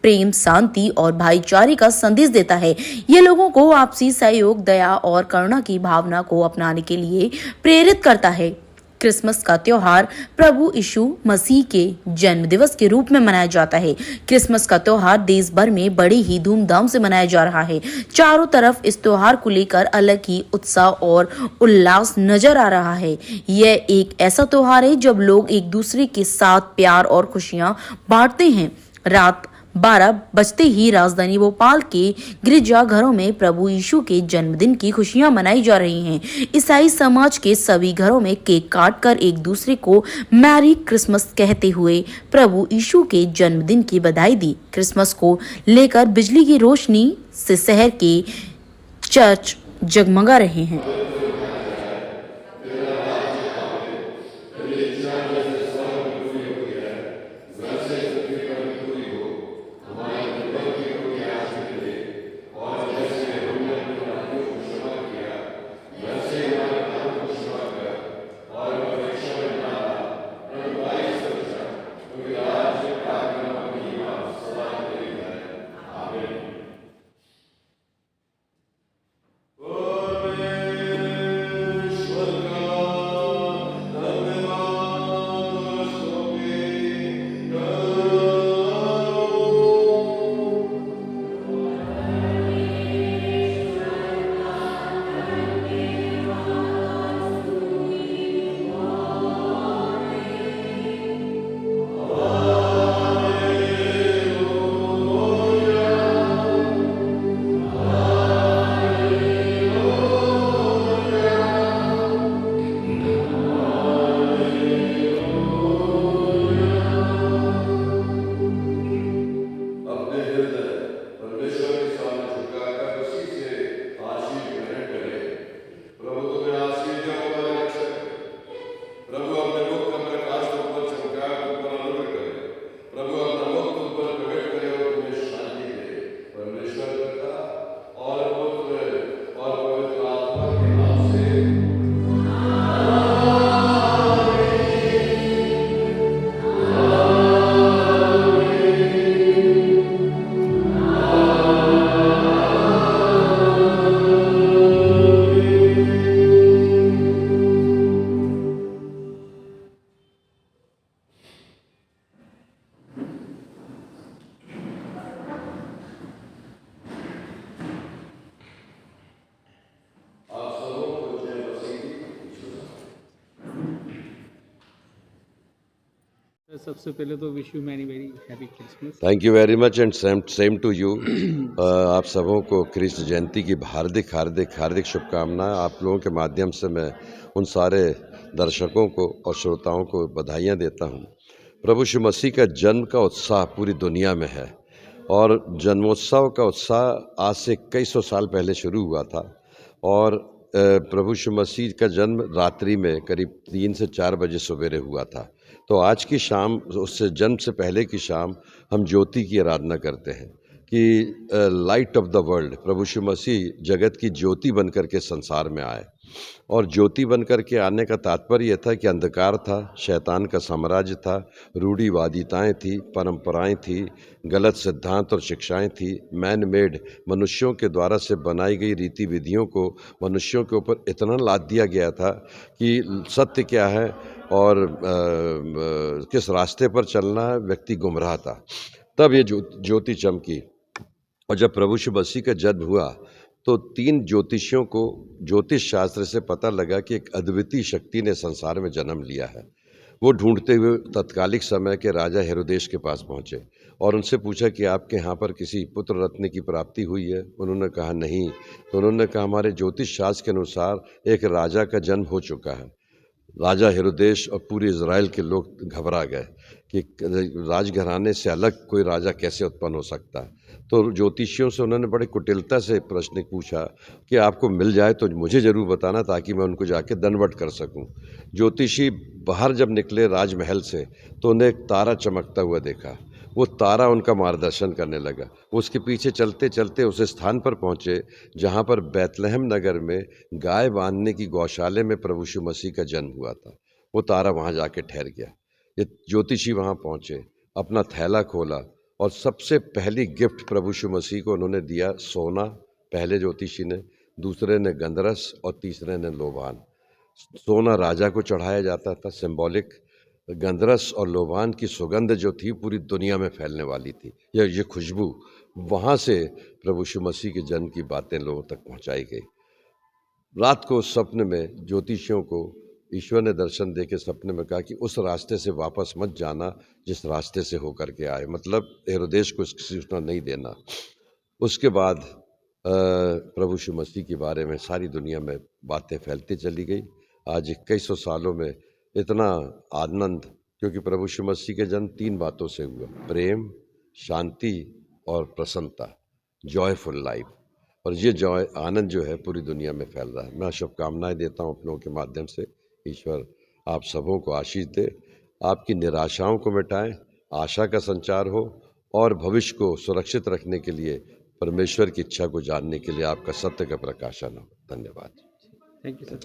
प्रेम, शांति और भाईचारे का संदेश देता है। ये लोगों को आपसी सहयोग, दया और करुणा की भावना को अपनाने के लिए प्रेरित करता है। क्रिसमस का त्योहार प्रभु यीशु मसीह के जन्म दिवस के रूप में मनाया जाता है। क्रिसमस का त्योहार देश भर में बड़े ही धूमधाम से मनाया जा रहा है। चारों तरफ इस त्योहार को लेकर अलग ही उत्साह और उल्लास नजर आ रहा है। यह एक ऐसा त्योहार है जब लोग एक दूसरे के साथ प्यार और खुशियां बांटते हैं। रात 12 बजते ही राजधानी भोपाल के गिरजाघरों में प्रभु यीशु के जन्मदिन की खुशियां मनाई जा रही हैं। ईसाई समाज के सभी घरों में केक काटकर एक दूसरे को मैरी क्रिसमस कहते हुए प्रभु यीशु के जन्मदिन की बधाई दी। क्रिसमस को लेकर बिजली की रोशनी से शहर के चर्च जगमगा रहे हैं। सबसे पहले तो wish you many very happy Christmas. Thank you very much and same to you. आप सबों को क्रिस्ट जयंती की हार्दिक शुभकामनाएं। आप लोगों के माध्यम से मैं उन सारे दर्शकों को और श्रोताओं को बधाइयां देता हूं। प्रभु यीशु मसीह का जन्म का उत्साह पूरी दुनिया में है और जन्मोत्सव का उत्साह आज से कई सौ साल पहले शुरू हुआ था और प्रभु यीशु मसीह का जन्म रात्रि में करीब 3 से 4 बजे सवेरे हुआ था। तो आज की शाम, उससे जन्म से पहले की शाम, हम ज्योति की आराधना करते हैं कि लाइट ऑफ द वर्ल्ड, प्रभु यीशु मसीह जगत की ज्योति बन कर के संसार में आए। और ज्योति बन कर के आने का तात्पर्य यह था कि अंधकार था, शैतान का साम्राज्य था, रूढ़िवादिताएं थी, परंपराएं थी, गलत सिद्धांत और शिक्षाएं थी, मैन मेड, मनुष्यों के द्वारा से बनाई गई रीति विधियों को मनुष्यों के ऊपर इतना लाद दिया गया था कि सत्य क्या है और किस रास्ते पर चलना है, व्यक्ति गुमराह था। तब ये ज्योति चमकी और जब प्रभु यीशु मसीह का जन्म हुआ तो 3 ज्योतिषियों को ज्योतिष शास्त्र से पता लगा कि एक अद्वितीय शक्ति ने संसार में जन्म लिया है। वो ढूंढते हुए तत्कालिक समय के राजा हेरोदेस के पास पहुँचे और उनसे पूछा कि आपके यहाँ पर किसी पुत्र रत्न की प्राप्ति हुई है? उन्होंने कहा नहीं। तो उन्होंने कहा हमारे ज्योतिष शास्त्र के अनुसार एक राजा का जन्म हो चुका है। राजा हेरोदेस और पूरे इज़राइल के लोग घबरा गए कि राजघराने से अलग कोई राजा कैसे उत्पन्न हो सकता है। तो ज्योतिषियों से उन्होंने बड़े कुटिलता से प्रश्न पूछा कि आपको मिल जाए तो मुझे ज़रूर बताना ताकि मैं उनको जाके दंडवत कर सकूं। ज्योतिषी बाहर जब निकले राजमहल से तो उन्हें एक तारा चमकता हुआ देखा। वो तारा उनका मार्गदर्शन करने लगा। उसके पीछे चलते चलते उस स्थान पर पहुँचे जहाँ पर बैतलहम नगर में गाय बांधने की गौशाले में प्रभु यीशु मसीह का जन्म हुआ था। वो तारा वहाँ जाके ठहर गया। ये ज्योतिषी वहाँ पहुँचे, अपना थैला खोला और सबसे पहली गिफ्ट प्रभु यीशु मसीह को उन्होंने दिया सोना, पहले ज्योतिषी ने, दूसरे ने गंधरस और तीसरे ने लोबान। सोना राजा को चढ़ाया जाता था, सिंबॉलिक। गंधरस और लोबान की सुगंध जो थी पूरी दुनिया में फैलने वाली थी। ये खुशबू, वहाँ से प्रभु यीशु मसीह के जन्म की बातें लोगों तक पहुँचाई गई। रात को स्वप्न में ज्योतिषियों को ईश्वर ने दर्शन दे के सपने में कहा कि उस रास्ते से वापस मत जाना जिस रास्ते से होकर के आए, मतलब हेरोदेस को इसकी सूचना नहीं देना। उसके बाद प्रभु यीशु मसीह के बारे में सारी दुनिया में बातें फैलती चली गई। आज 2100 सालों में इतना आनंद, क्योंकि प्रभु यीशु मसीह के जन्म 3 बातों से हुआ: प्रेम, शांति और प्रसन्नता, जॉयफुल लाइफ। और ये जॉय, आनंद जो है पूरी दुनिया में फैल रहा है। मैं शुभकामनाएं देता हूँ अपनों के माध्यम से। ईश्वर आप सबों को आशीष दे, आपकी निराशाओं को मिटाएं, आशा का संचार हो और भविष्य को सुरक्षित रखने के लिए परमेश्वर की इच्छा को जानने के लिए आपका सत्य का प्रकाशन हो। धन्यवाद। Thank you sir.